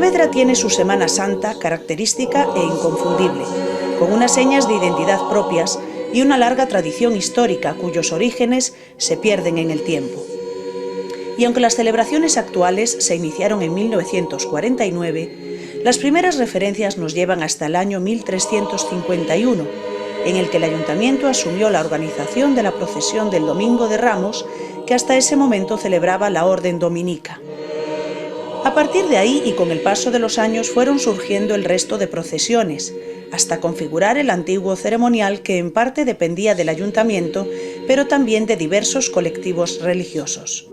Pontevedra tiene su Semana Santa característica e inconfundible, con unas señas de identidad propias y una larga tradición histórica cuyos orígenes se pierden en el tiempo. Y aunque las celebraciones actuales se iniciaron en 1949, las primeras referencias nos llevan hasta el año 1351, en el que el Ayuntamiento asumió la organización de la procesión del Domingo de Ramos, que hasta ese momento celebraba la Orden Dominica. A partir de ahí y con el paso de los años fueron surgiendo el resto de procesiones, hasta configurar el antiguo ceremonial que en parte dependía del Ayuntamiento, pero también de diversos colectivos religiosos.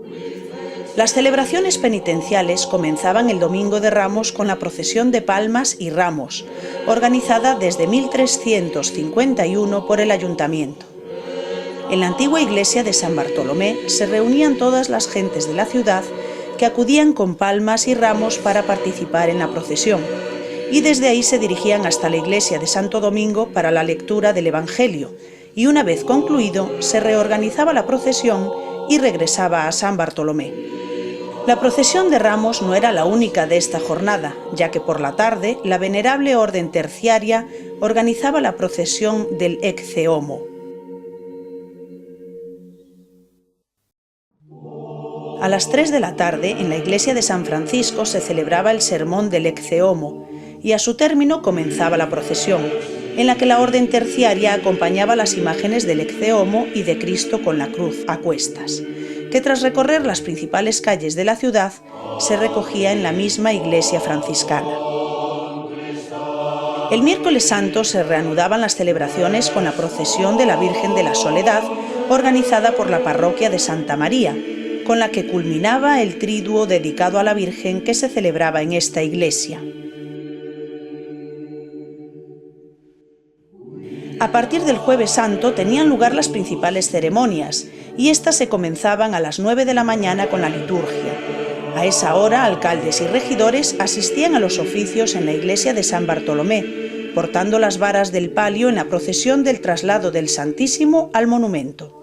Las celebraciones penitenciales comenzaban el Domingo de Ramos con la procesión de palmas y ramos, organizada desde 1351 por el Ayuntamiento. En la antigua iglesia de San Bartolomé se reunían todas las gentes de la ciudad que acudían con palmas y ramos para participar en la procesión, y desde ahí se dirigían hasta la iglesia de Santo Domingo para la lectura del Evangelio, y una vez concluido se reorganizaba la procesión y regresaba a San Bartolomé. La procesión de Ramos no era la única de esta jornada, ya que por la tarde la venerable orden terciaria organizaba la procesión del Ecce Homo. A las 3 de la tarde, en la iglesia de San Francisco se celebraba el sermón del Ecce Homo y a su término comenzaba la procesión, en la que la orden terciaria acompañaba las imágenes del Ecce Homo y de Cristo con la cruz a cuestas, que tras recorrer las principales calles de la ciudad se recogía en la misma iglesia franciscana. El miércoles santo se reanudaban las celebraciones con la procesión de la Virgen de la Soledad, organizada por la parroquia de Santa María, con la que culminaba el triduo dedicado a la Virgen que se celebraba en esta iglesia. A partir del Jueves Santo tenían lugar las principales ceremonias, y éstas se comenzaban a las 9 de la mañana con la liturgia. A esa hora, alcaldes y regidores asistían a los oficios en la iglesia de San Bartolomé, portando las varas del palio en la procesión del traslado del Santísimo al monumento.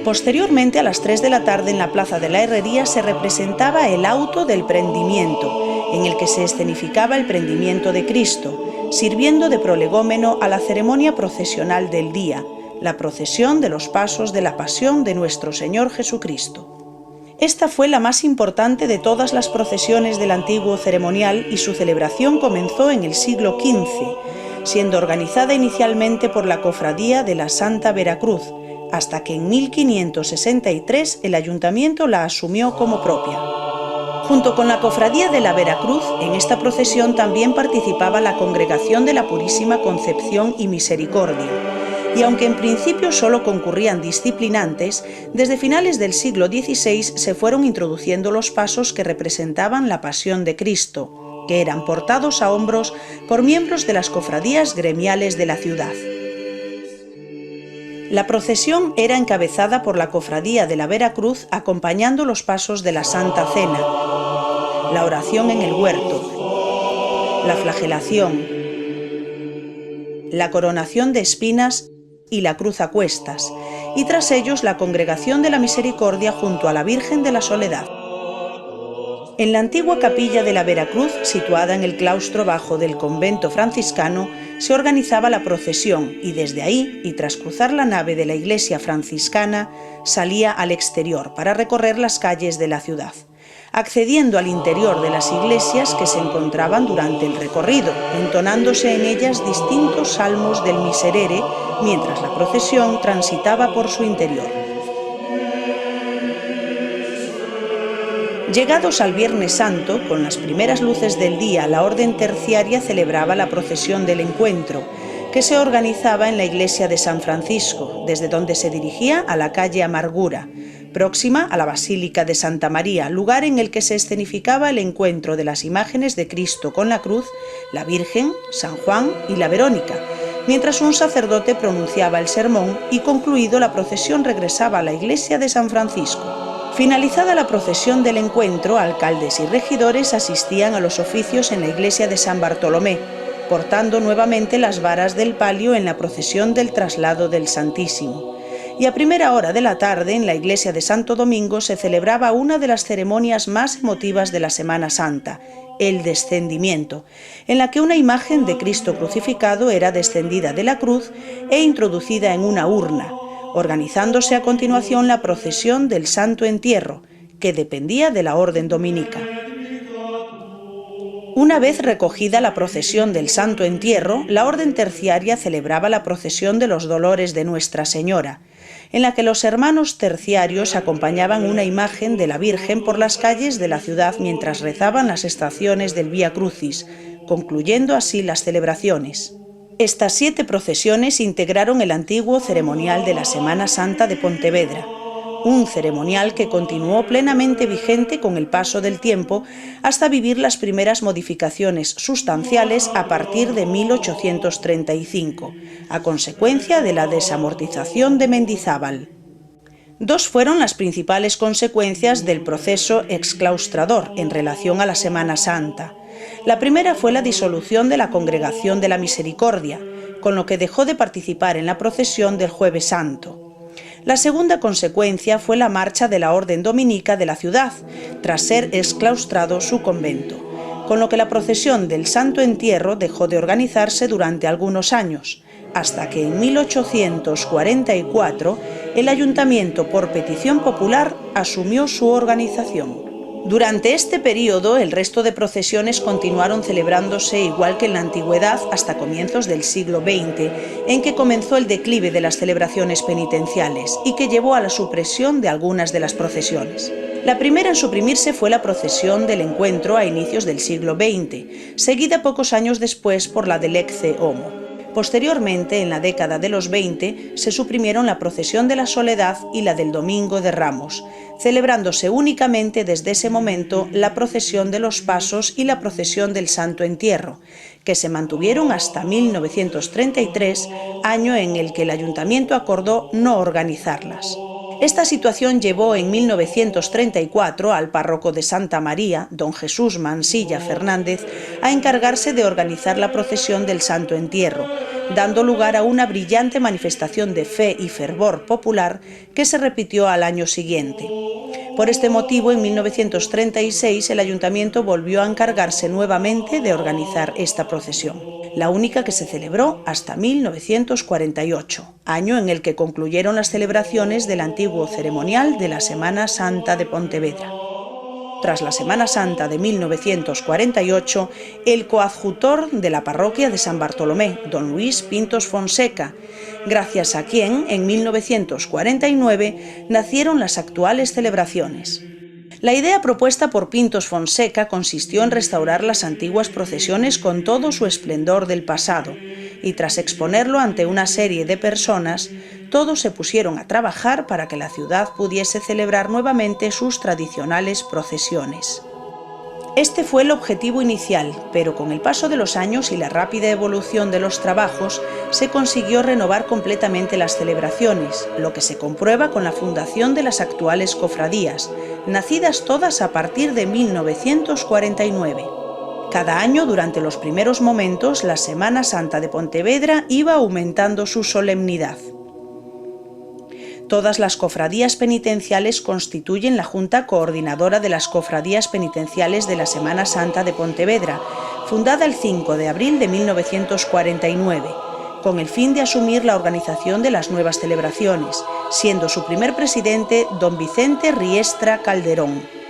Posteriormente, a las 3 de la tarde en la Plaza de la Herrería se representaba el auto del prendimiento, en el que se escenificaba el prendimiento de Cristo, sirviendo de prolegómeno a la ceremonia procesional del día, la procesión de los pasos de la pasión de nuestro Señor Jesucristo. Esta fue la más importante de todas las procesiones del antiguo ceremonial y su celebración comenzó en el siglo XV, siendo organizada inicialmente por la Cofradía de la Santa Veracruz, hasta que en 1563 el Ayuntamiento la asumió como propia. Junto con la Cofradía de la Veracruz, en esta procesión también participaba la Congregación de la Purísima Concepción y Misericordia, y aunque en principio solo concurrían disciplinantes, desde finales del siglo XVI se fueron introduciendo los pasos que representaban la Pasión de Cristo, que eran portados a hombros por miembros de las cofradías gremiales de la ciudad. La procesión era encabezada por la Cofradía de la Veracruz acompañando los pasos de la Santa Cena, la oración en el huerto, la flagelación, la coronación de espinas y la cruz a cuestas, y tras ellos la Congregación de la Misericordia junto a la Virgen de la Soledad. En la antigua capilla de la Veracruz, situada en el claustro bajo del convento franciscano, se organizaba la procesión y desde ahí, y tras cruzar la nave de la iglesia franciscana, salía al exterior para recorrer las calles de la ciudad, accediendo al interior de las iglesias que se encontraban durante el recorrido, entonándose en ellas distintos salmos del Miserere, mientras la procesión transitaba por su interior. Llegados al Viernes Santo, con las primeras luces del día, la orden terciaria celebraba la procesión del encuentro, que se organizaba en la iglesia de San Francisco, desde donde se dirigía a la calle Amargura, próxima a la Basílica de Santa María, lugar en el que se escenificaba el encuentro de las imágenes de Cristo con la cruz, la Virgen, San Juan y la Verónica, mientras un sacerdote pronunciaba el sermón y concluido la procesión regresaba a la iglesia de San Francisco. Finalizada la procesión del encuentro, alcaldes y regidores asistían a los oficios en la iglesia de San Bartolomé, portando nuevamente las varas del palio en la procesión del traslado del Santísimo. y a primera hora de la tarde en la iglesia de Santo Domingo se celebraba una de las ceremonias más emotivas de la Semana Santa, el descendimiento, en la que una imagen de Cristo crucificado era descendida de la cruz e introducida en una urna, organizándose a continuación la procesión del Santo Entierro, que dependía de la orden dominica. Una vez recogida la procesión del Santo Entierro, la orden terciaria celebraba la procesión de los Dolores de Nuestra Señora, en la que los hermanos terciarios acompañaban una imagen de la Virgen por las calles de la ciudad mientras rezaban las estaciones del Vía Crucis, concluyendo así las celebraciones. Estas 7 procesiones integraron el antiguo ceremonial de la Semana Santa de Pontevedra, un ceremonial que continuó plenamente vigente con el paso del tiempo hasta vivir las primeras modificaciones sustanciales a partir de 1835, a consecuencia de la desamortización de Mendizábal. 2 fueron las principales consecuencias del proceso exclaustrador en relación a la Semana Santa. La primera fue la disolución de la Congregación de la Misericordia, con lo que dejó de participar en la procesión del Jueves Santo. La segunda consecuencia fue la marcha de la Orden Dominica de la ciudad, tras ser exclaustrado su convento, con lo que la procesión del Santo Entierro dejó de organizarse durante algunos años, hasta que en 1844 el ayuntamiento, por petición popular, asumió su organización. Durante este periodo, el resto de procesiones continuaron celebrándose igual que en la antigüedad hasta comienzos del siglo XX, en que comenzó el declive de las celebraciones penitenciales y que llevó a la supresión de algunas de las procesiones. La primera en suprimirse fue la procesión del Encuentro a inicios del siglo XX, seguida pocos años después por la del Ecce Homo. Posteriormente, en la década de los 20, se suprimieron la procesión de la Soledad y la del Domingo de Ramos, celebrándose únicamente desde ese momento la procesión de los Pasos y la procesión del Santo Entierro, que se mantuvieron hasta 1933, año en el que el ayuntamiento acordó no organizarlas. Esta situación llevó en 1934 al párroco de Santa María, don Jesús Mansilla Fernández, a encargarse de organizar la procesión del Santo Entierro, dando lugar a una brillante manifestación de fe y fervor popular que se repitió al año siguiente. Por este motivo, en 1936 el ayuntamiento volvió a encargarse nuevamente de organizar esta procesión, la única que se celebró hasta 1948, año en el que concluyeron las celebraciones del antiguo ceremonial de la Semana Santa de Pontevedra. Tras la Semana Santa de 1948, el coadjutor de la parroquia de San Bartolomé, don Luis Pintos Fonseca, gracias a quien, en 1949, nacieron las actuales celebraciones. La idea propuesta por Pintos Fonseca consistió en restaurar las antiguas procesiones con todo su esplendor del pasado, y tras exponerlo ante una serie de personas, todos se pusieron a trabajar para que la ciudad pudiese celebrar nuevamente sus tradicionales procesiones. Este fue el objetivo inicial, pero con el paso de los años y la rápida evolución de los trabajos, se consiguió renovar completamente las celebraciones, lo que se comprueba con la fundación de las actuales cofradías, nacidas todas a partir de 1949. Cada año, durante los primeros momentos, la Semana Santa de Pontevedra iba aumentando su solemnidad. Todas las cofradías penitenciales constituyen la Junta Coordinadora de las Cofradías Penitenciales de la Semana Santa de Pontevedra, fundada el 5 de abril de 1949, con el fin de asumir la organización de las nuevas celebraciones, siendo su primer presidente don Vicente Riestra Calderón.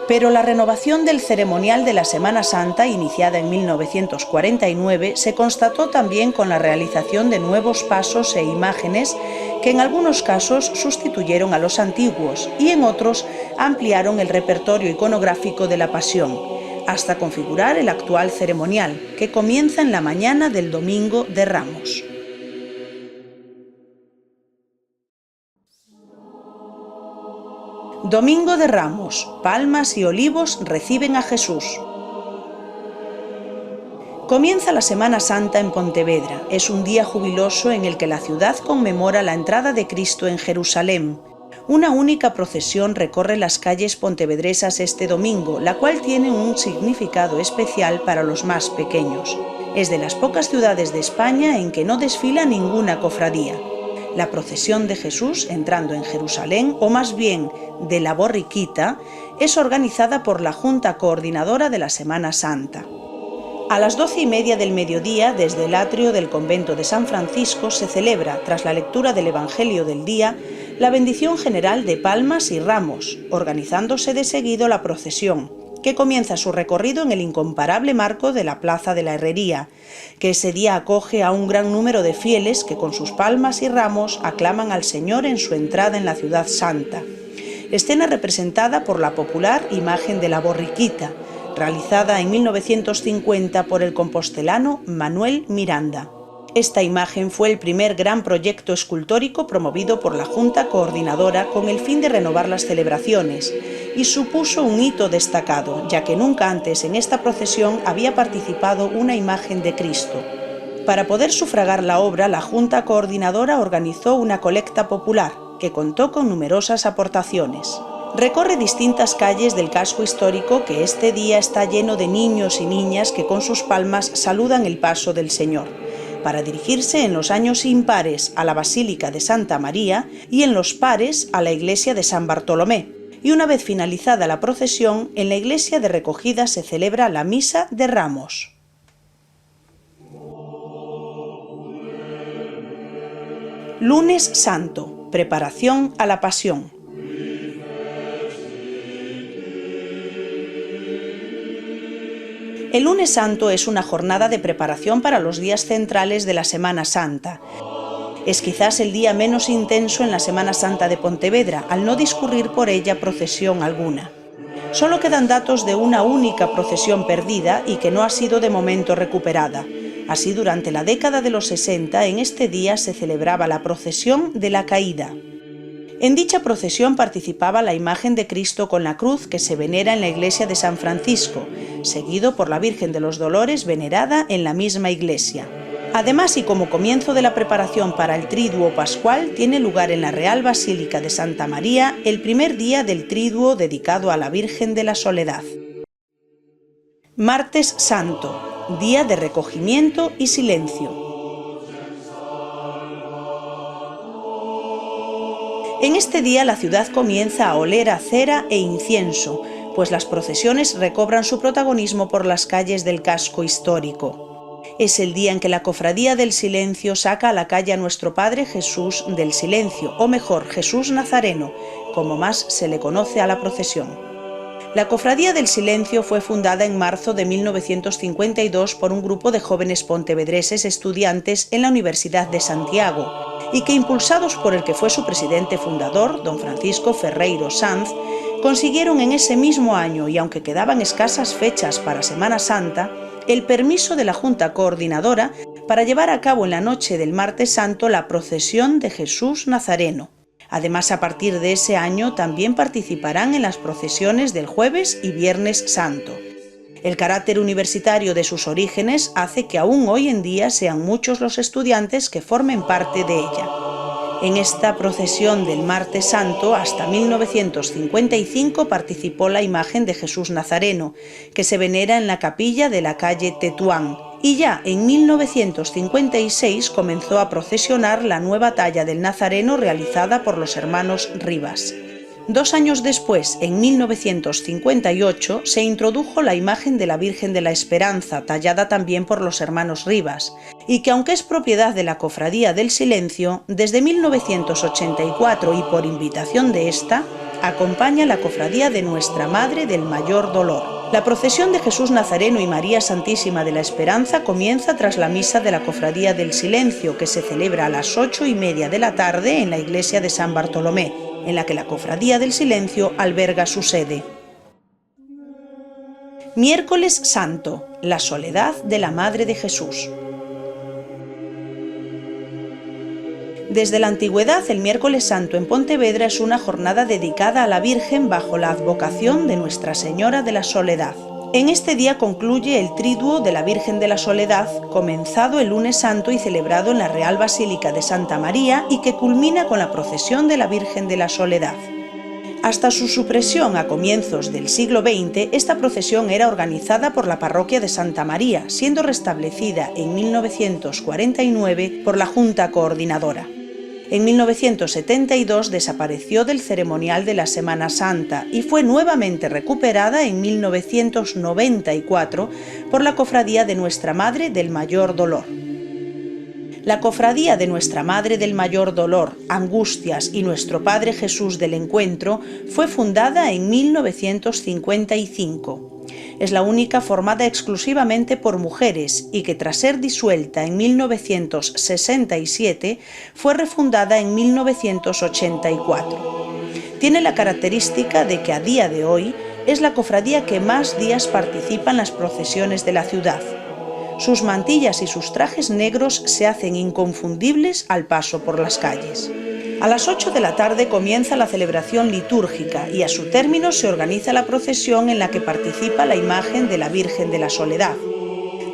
Pero la renovación del ceremonial de la Semana Santa, iniciada en 1949, se constató también con la realización de nuevos pasos e imágenes que en algunos casos sustituyeron a los antiguos y en otros ampliaron el repertorio iconográfico de la Pasión, hasta configurar el actual ceremonial, que comienza en la mañana del Domingo de Ramos. Domingo de Ramos, palmas y olivos reciben a Jesús. Comienza la Semana Santa en Pontevedra. Es un día jubiloso en el que la ciudad conmemora la entrada de Cristo en Jerusalén. Una única procesión recorre las calles pontevedresas este domingo, la cual tiene un significado especial para los más pequeños. Es de las pocas ciudades de España en que no desfila ninguna cofradía. La procesión de Jesús entrando en Jerusalén, o más bien de la borriquita, es organizada por la Junta Coordinadora de la Semana Santa. A las 12:30 del mediodía, desde el atrio del convento de San Francisco, se celebra, tras la lectura del Evangelio del día, la bendición general de palmas y ramos, organizándose de seguido la procesión, que comienza su recorrido en el incomparable marco de la Plaza de la Herrería, que ese día acoge a un gran número de fieles que con sus palmas y ramos aclaman al Señor en su entrada en la ciudad santa. Escena representada por la popular imagen de la borriquita, realizada en 1950 por el compostelano Manuel Miranda. Esta imagen fue el primer gran proyecto escultórico promovido por la Junta Coordinadora con el fin de renovar las celebraciones y supuso un hito destacado, ya que nunca antes en esta procesión había participado una imagen de Cristo. Para poder sufragar la obra, la Junta Coordinadora organizó una colecta popular, que contó con numerosas aportaciones. Recorre distintas calles del casco histórico que este día está lleno de niños y niñas que con sus palmas saludan el paso del Señor, para dirigirse en los años impares a la Basílica de Santa María y en los pares a la iglesia de San Bartolomé. Y una vez finalizada la procesión, en la iglesia de recogida se celebra la Misa de Ramos. Lunes Santo, preparación a la Pasión. El lunes santo es una jornada de preparación para los días centrales de la Semana Santa. Es quizás el día menos intenso en la Semana Santa de Pontevedra, al no discurrir por ella procesión alguna. Solo quedan datos de una única procesión perdida y que no ha sido de momento recuperada. Así, durante la década de los 60, en este día se celebraba la procesión de la Caída. En dicha procesión participaba la imagen de Cristo con la cruz que se venera en la iglesia de San Francisco, seguido por la Virgen de los Dolores venerada en la misma iglesia. Además, y como comienzo de la preparación para el Triduo Pascual, tiene lugar en la Real Basílica de Santa María el primer día del Triduo dedicado a la Virgen de la Soledad. Martes Santo, día de recogimiento y silencio. En este día la ciudad comienza a oler a cera e incienso, pues las procesiones recobran su protagonismo por las calles del casco histórico. Es el día en que la Cofradía del Silencio saca a la calle a nuestro Padre Jesús del Silencio, o mejor, Jesús Nazareno, como más se le conoce a la procesión. La Cofradía del Silencio fue fundada en marzo de 1952 por un grupo de jóvenes pontevedreses estudiantes en la Universidad de Santiago, y que, impulsados por el que fue su presidente fundador, don Francisco Ferreiro Sanz, consiguieron en ese mismo año, y aunque quedaban escasas fechas para Semana Santa, el permiso de la Junta Coordinadora para llevar a cabo en la noche del Martes Santo la procesión de Jesús Nazareno. Además, a partir de ese año también participarán en las procesiones del Jueves y Viernes Santo. El carácter universitario de sus orígenes hace que aún hoy en día sean muchos los estudiantes que formen parte de ella. En esta procesión del Martes Santo, hasta 1955 participó la imagen de Jesús Nazareno, que se venera en la capilla de la calle Tetuán, y ya en 1956 comenzó a procesionar la nueva talla del Nazareno realizada por los hermanos Rivas. 2 años después, en 1958, se introdujo la imagen de la Virgen de la Esperanza, tallada también por los hermanos Rivas, y que aunque es propiedad de la Cofradía del Silencio, desde 1984 y por invitación de esta, acompaña la Cofradía de Nuestra Madre del Mayor Dolor. La procesión de Jesús Nazareno y María Santísima de la Esperanza comienza tras la misa de la Cofradía del Silencio, que se celebra a las 8:30 de la tarde en la iglesia de San Bartolomé, en la que la Cofradía del Silencio alberga su sede. Miércoles Santo, la soledad de la Madre de Jesús. Desde la antigüedad, el Miércoles Santo en Pontevedra es una jornada dedicada a la Virgen bajo la advocación de Nuestra Señora de la Soledad. En este día concluye el Triduo de la Virgen de la Soledad, comenzado el Lunes Santo y celebrado en la Real Basílica de Santa María, y que culmina con la procesión de la Virgen de la Soledad. Hasta su supresión a comienzos del siglo XX, esta procesión era organizada por la parroquia de Santa María, siendo restablecida en 1949 por la Junta Coordinadora. En 1972 desapareció del ceremonial de la Semana Santa y fue nuevamente recuperada en 1994 por la Cofradía de Nuestra Madre del Mayor Dolor. La Cofradía de Nuestra Madre del Mayor Dolor, Angustias y Nuestro Padre Jesús del Encuentro fue fundada en 1955. Es la única formada exclusivamente por mujeres y que tras ser disuelta en 1967 fue refundada en 1984. Tiene la característica de que a día de hoy es la cofradía que más días participa en las procesiones de la ciudad. Sus mantillas y sus trajes negros se hacen inconfundibles al paso por las calles. A las 8 de la tarde comienza la celebración litúrgica y a su término se organiza la procesión en la que participa la imagen de la Virgen de la Soledad,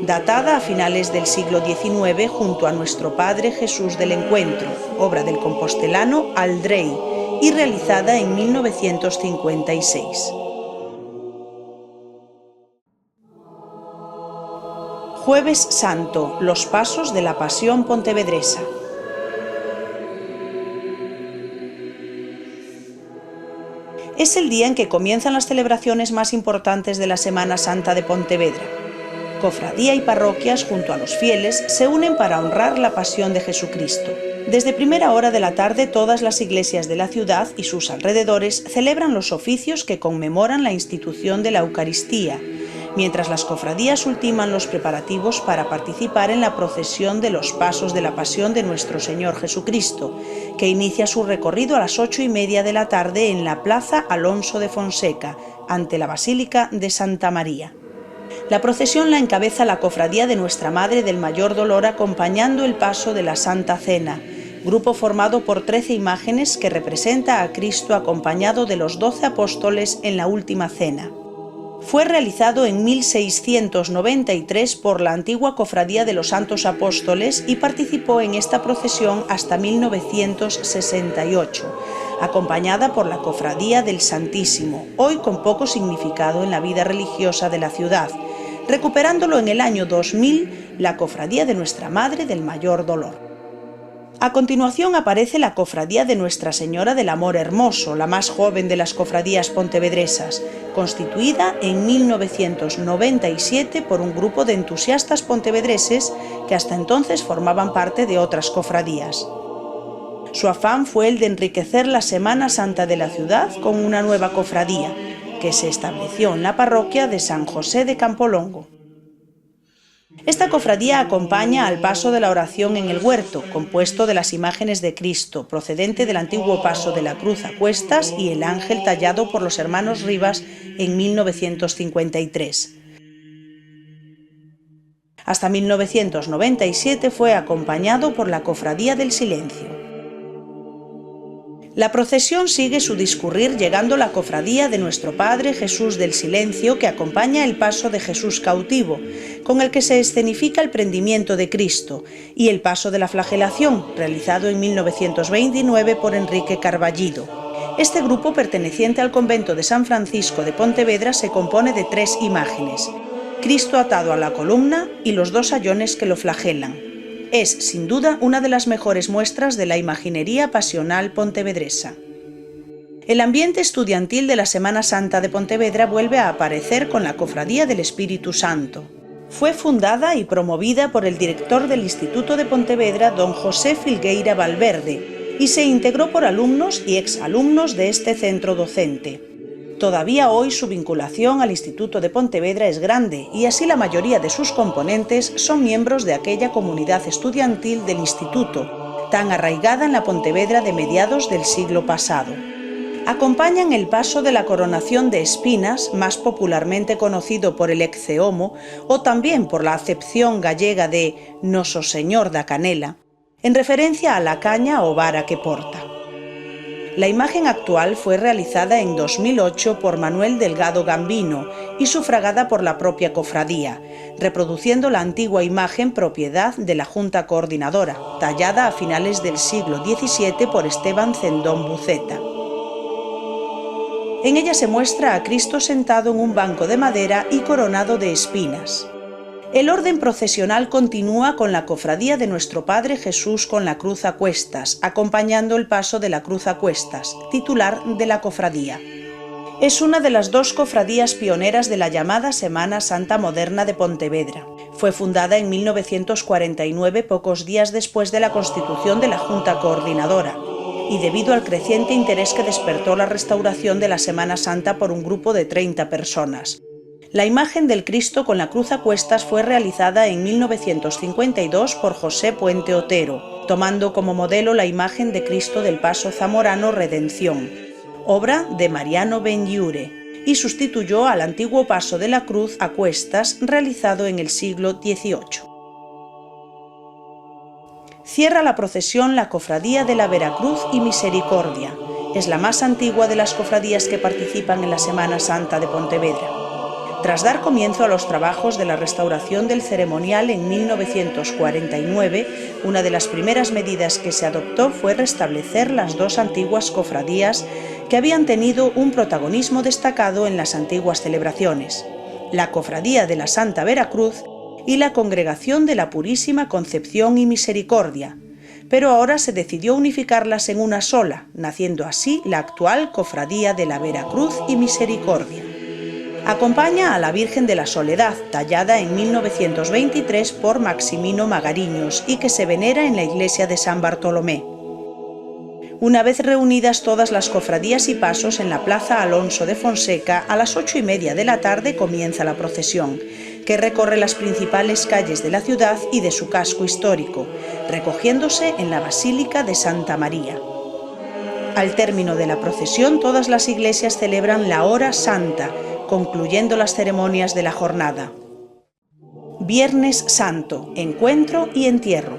datada a finales del siglo XIX junto a Nuestro Padre Jesús del Encuentro, obra del compostelano Aldrey y realizada en 1956. Jueves Santo, los pasos de la Pasión pontevedresa. Es el día en que comienzan las celebraciones más importantes de la Semana Santa de Pontevedra. Cofradía y parroquias, junto a los fieles, se unen para honrar la pasión de Jesucristo. Desde primera hora de la tarde, todas las iglesias de la ciudad y sus alrededores celebran los oficios que conmemoran la institución de la Eucaristía, mientras las cofradías ultiman los preparativos para participar en la procesión de los pasos de la Pasión de nuestro Señor Jesucristo, que inicia su recorrido a las 8:30 de la tarde en la Plaza Alonso de Fonseca, ante la Basílica de Santa María. La procesión la encabeza la Cofradía de Nuestra Madre del Mayor Dolor acompañando el paso de la Santa Cena, grupo formado por 13 imágenes que representa a Cristo acompañado de los 12 apóstoles en la Última Cena. Fue realizado en 1693 por la antigua Cofradía de los Santos Apóstoles y participó en esta procesión hasta 1968, acompañada por la Cofradía del Santísimo, hoy con poco significado en la vida religiosa de la ciudad, recuperándolo en el año 2000 la Cofradía de Nuestra Madre del Mayor Dolor. A continuación aparece la Cofradía de Nuestra Señora del Amor Hermoso, la más joven de las cofradías pontevedresas, constituida en 1997 por un grupo de entusiastas pontevedreses que hasta entonces formaban parte de otras cofradías. Su afán fue el de enriquecer la Semana Santa de la ciudad con una nueva cofradía, que se estableció en la parroquia de San José de Campolongo. Esta cofradía acompaña al paso de la oración en el huerto, compuesto de las imágenes de Cristo, procedente del antiguo paso de la cruz a cuestas y el ángel tallado por los hermanos Rivas en 1953. Hasta 1997 fue acompañado por la Cofradía del Silencio. La procesión sigue su discurrir llegando la Cofradía de Nuestro Padre Jesús del Silencio, que acompaña el paso de Jesús cautivo, con el que se escenifica el prendimiento de Cristo, y el paso de la Flagelación, realizado en 1929 por Enrique Carballido. Este grupo, perteneciente al convento de San Francisco de Pontevedra, se compone de 3 imágenes: Cristo atado a la columna y los 2 sayones que lo flagelan. Es, sin duda, una de las mejores muestras de la imaginería pasional pontevedresa. El ambiente estudiantil de la Semana Santa de Pontevedra vuelve a aparecer con la Cofradía del Espíritu Santo. Fue fundada y promovida por el director del Instituto de Pontevedra, don José Filgueira Valverde, y se integró por alumnos y exalumnos de este centro docente. Todavía hoy su vinculación al Instituto de Pontevedra es grande y así la mayoría de sus componentes son miembros de aquella comunidad estudiantil del instituto, tan arraigada en la Pontevedra de mediados del siglo pasado. Acompañan el paso de la coronación de espinas, más popularmente conocido por el Ecce-Homo, o también por la acepción gallega de Noso Señor da Canela, en referencia a la caña o vara que porta. La imagen actual fue realizada en 2008 por Manuel Delgado Gambino y sufragada por la propia cofradía, reproduciendo la antigua imagen propiedad de la Junta Coordinadora, tallada a finales del siglo XVII por Esteban Cendón Buceta. En ella se muestra a Cristo sentado en un banco de madera y coronado de espinas. El orden procesional continúa con la Cofradía de Nuestro Padre Jesús con la Cruz a cuestas, acompañando el paso de la Cruz a cuestas, titular de la cofradía. Es una de las dos cofradías pioneras de la llamada Semana Santa moderna de Pontevedra. Fue fundada en 1949, pocos días después de la constitución de la Junta Coordinadora, y debido al creciente interés que despertó la restauración de la Semana Santa por un grupo de 30 personas. La imagen del Cristo con la cruz a cuestas fue realizada en 1952 por José Puente Otero, tomando como modelo la imagen de Cristo del Paso Zamorano Redención, obra de Mariano Benlliure, y sustituyó al antiguo paso de la cruz a cuestas realizado en el siglo XVIII. Cierra la procesión la Cofradía de la Veracruz y Misericordia. Es la más antigua de las cofradías que participan en la Semana Santa de Pontevedra. Tras dar comienzo a los trabajos de la restauración del ceremonial en 1949, una de las primeras medidas que se adoptó fue restablecer las dos antiguas cofradías que habían tenido un protagonismo destacado en las antiguas celebraciones: la Cofradía de la Santa Veracruz y la Congregación de la Purísima Concepción y Misericordia, pero ahora se decidió unificarlas en una sola, naciendo así la actual Cofradía de la Veracruz y Misericordia. Acompaña a la Virgen de la Soledad, tallada en 1923 por Maximino Magariños y que se venera en la iglesia de San Bartolomé. Una vez reunidas todas las cofradías y pasos en la Plaza Alonso de Fonseca, a las 8:30 de la tarde comienza la procesión, que recorre las principales calles de la ciudad y de su casco histórico, recogiéndose en la Basílica de Santa María. Al término de la procesión, todas las iglesias celebran la Hora Santa, concluyendo las ceremonias de la jornada. Viernes Santo, encuentro y entierro.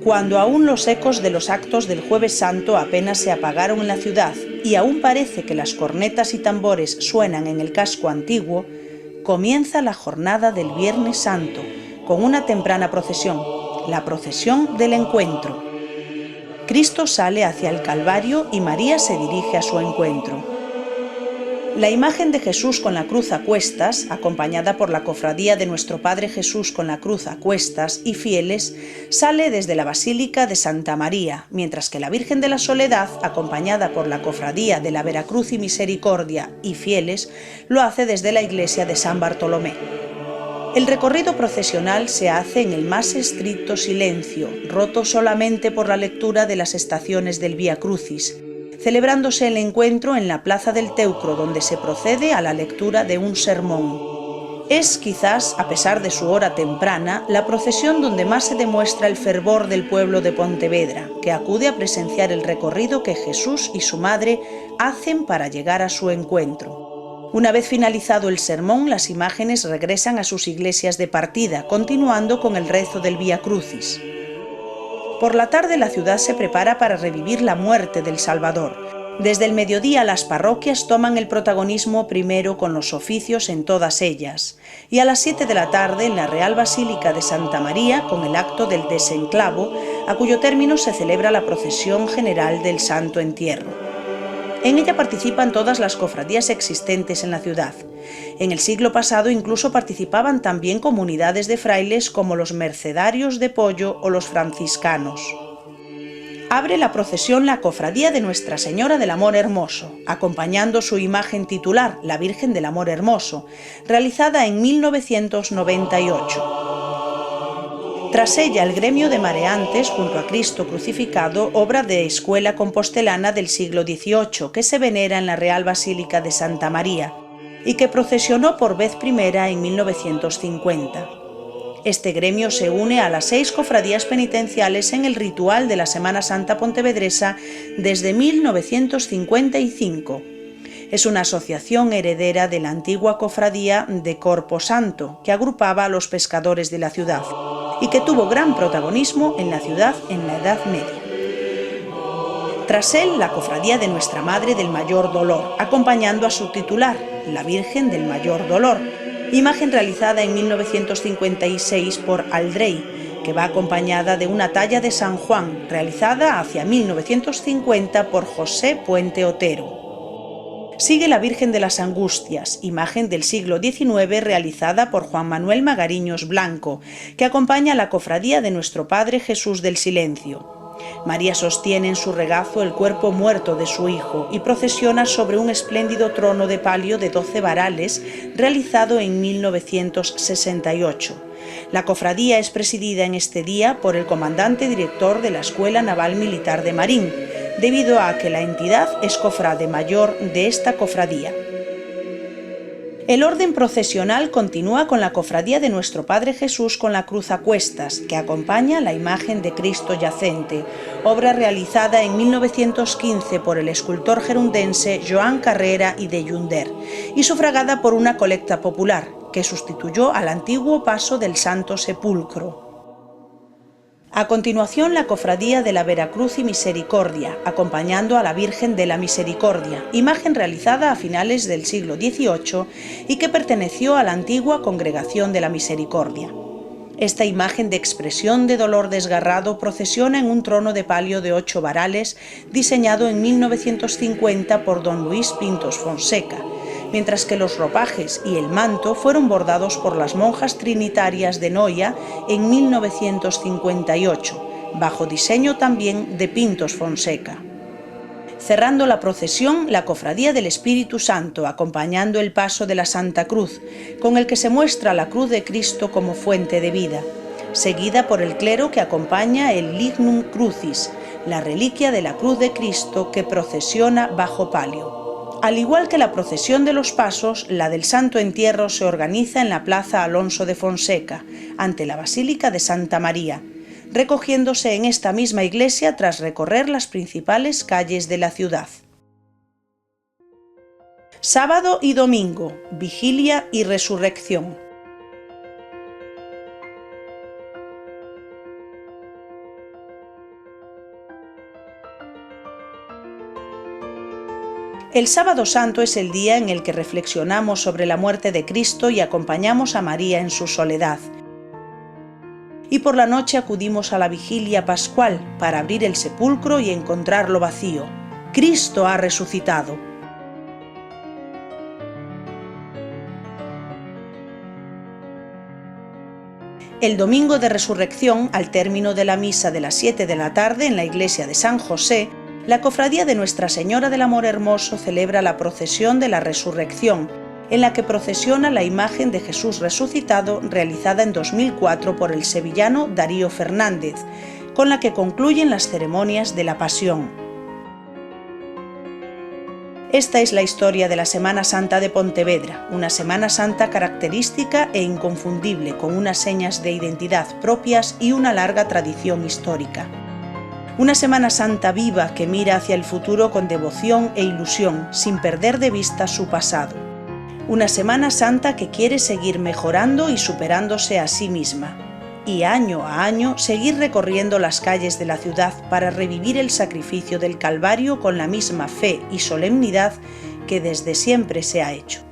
Cuando aún los ecos de los actos del Jueves Santo apenas se apagaron en la ciudad y aún parece que las cornetas y tambores suenan en el casco antiguo, comienza la jornada del Viernes Santo con una temprana procesión, la procesión del encuentro. Cristo sale hacia el Calvario y María se dirige a su encuentro. La imagen de Jesús con la cruz a cuestas, acompañada por la Cofradía de Nuestro Padre Jesús con la cruz a cuestas y fieles, sale desde la Basílica de Santa María, mientras que la Virgen de la Soledad, acompañada por la Cofradía de la Veracruz y Misericordia y fieles, lo hace desde la iglesia de San Bartolomé. El recorrido procesional se hace en el más estricto silencio, roto solamente por la lectura de las estaciones del Vía Crucis, celebrándose el encuentro en la Plaza del Teucro, donde se procede a la lectura de un sermón. Es quizás, a pesar de su hora temprana, la procesión donde más se demuestra el fervor del pueblo de Pontevedra, que acude a presenciar el recorrido que Jesús y su madre hacen para llegar a su encuentro. Una vez finalizado el sermón, las imágenes regresan a sus iglesias de partida, continuando con el rezo del Vía Crucis. Por la tarde la ciudad se prepara para revivir la muerte del Salvador. Desde el mediodía las parroquias toman el protagonismo primero con los oficios en todas ellas, y a las 7 de la tarde en la Real Basílica de Santa María con el acto del desenclavo, a cuyo término se celebra la procesión general del Santo Entierro. En ella participan todas las cofradías existentes en la ciudad. En el siglo pasado incluso participaban también comunidades de frailes como los Mercedarios de Pollo o los franciscanos. Abre la procesión la Cofradía de Nuestra Señora del Amor Hermoso, acompañando su imagen titular, la Virgen del Amor Hermoso, realizada en 1998. Tras ella, el gremio de mareantes, junto a Cristo crucificado, obra de escuela compostelana del siglo XVIII, que se venera en la Real Basílica de Santa María, y que procesionó por vez primera en 1950. Este gremio se une a las 6 cofradías penitenciales en el ritual de la Semana Santa pontevedresa desde 1955. Es una asociación heredera de la antigua cofradía de Corpo Santo, que agrupaba a los pescadores de la ciudad, y que tuvo gran protagonismo en la ciudad en la Edad Media. Tras él, la Cofradía de Nuestra Madre del Mayor Dolor, acompañando a su titular, la Virgen del Mayor Dolor, imagen realizada en 1956 por Aldrey, que va acompañada de una talla de San Juan, realizada hacia 1950 por José Puente Otero. Sigue la Virgen de las Angustias, imagen del siglo XIX realizada por Juan Manuel Magariños Blanco, que acompaña a la cofradía de Nuestro Padre Jesús del Silencio. María sostiene en su regazo el cuerpo muerto de su hijo y procesiona sobre un espléndido trono de palio de 12 varales realizado en 1968. La cofradía es presidida en este día por el comandante director de la Escuela Naval Militar de Marín, debido a que la entidad es cofrade mayor de esta cofradía. El orden procesional continúa con la cofradía de Nuestro Padre Jesús con la cruz a cuestas, que acompaña la imagen de Cristo yacente, obra realizada en 1915 por el escultor gerundense Joan Carrera y de Junder, y sufragada por una colecta popular, que sustituyó al antiguo paso del Santo Sepulcro. A continuación, la cofradía de la Veracruz y Misericordia, acompañando a la Virgen de la Misericordia, imagen realizada a finales del siglo XVIII y que perteneció a la antigua Congregación de la Misericordia. Esta imagen de expresión de dolor desgarrado procesiona en un trono de palio de 8 varales, diseñado en 1950 por don Luis Pintos Fonseca, mientras que los ropajes y el manto fueron bordados por las monjas trinitarias de Noia en 1958, bajo diseño también de Pintos Fonseca. Cerrando la procesión, la Cofradía del Espíritu Santo, acompañando el paso de la Santa Cruz, con el que se muestra la cruz de Cristo como fuente de vida, seguida por el clero que acompaña el Lignum Crucis, la reliquia de la cruz de Cristo que procesiona bajo palio. Al igual que la procesión de los pasos, la del Santo Entierro se organiza en la Plaza Alonso de Fonseca, ante la Basílica de Santa María, recogiéndose en esta misma iglesia tras recorrer las principales calles de la ciudad. Sábado y domingo, vigilia y resurrección. El Sábado Santo es el día en el que reflexionamos sobre la muerte de Cristo y acompañamos a María en su soledad. Y por la noche acudimos a la vigilia pascual para abrir el sepulcro y encontrarlo vacío. Cristo ha resucitado. El domingo de Resurrección, al término de la misa de las 7 de la tarde en la iglesia de San José, la Cofradía de Nuestra Señora del Amor Hermoso celebra la procesión de la Resurrección, en la que procesiona la imagen de Jesús resucitado realizada en 2004 por el sevillano Darío Fernández, con la que concluyen las ceremonias de la Pasión. Esta es la historia de la Semana Santa de Pontevedra, una Semana Santa característica e inconfundible, con unas señas de identidad propias y una larga tradición histórica. Una Semana Santa viva que mira hacia el futuro con devoción e ilusión, sin perder de vista su pasado. Una Semana Santa que quiere seguir mejorando y superándose a sí misma. Y año a año seguir recorriendo las calles de la ciudad para revivir el sacrificio del Calvario con la misma fe y solemnidad que desde siempre se ha hecho.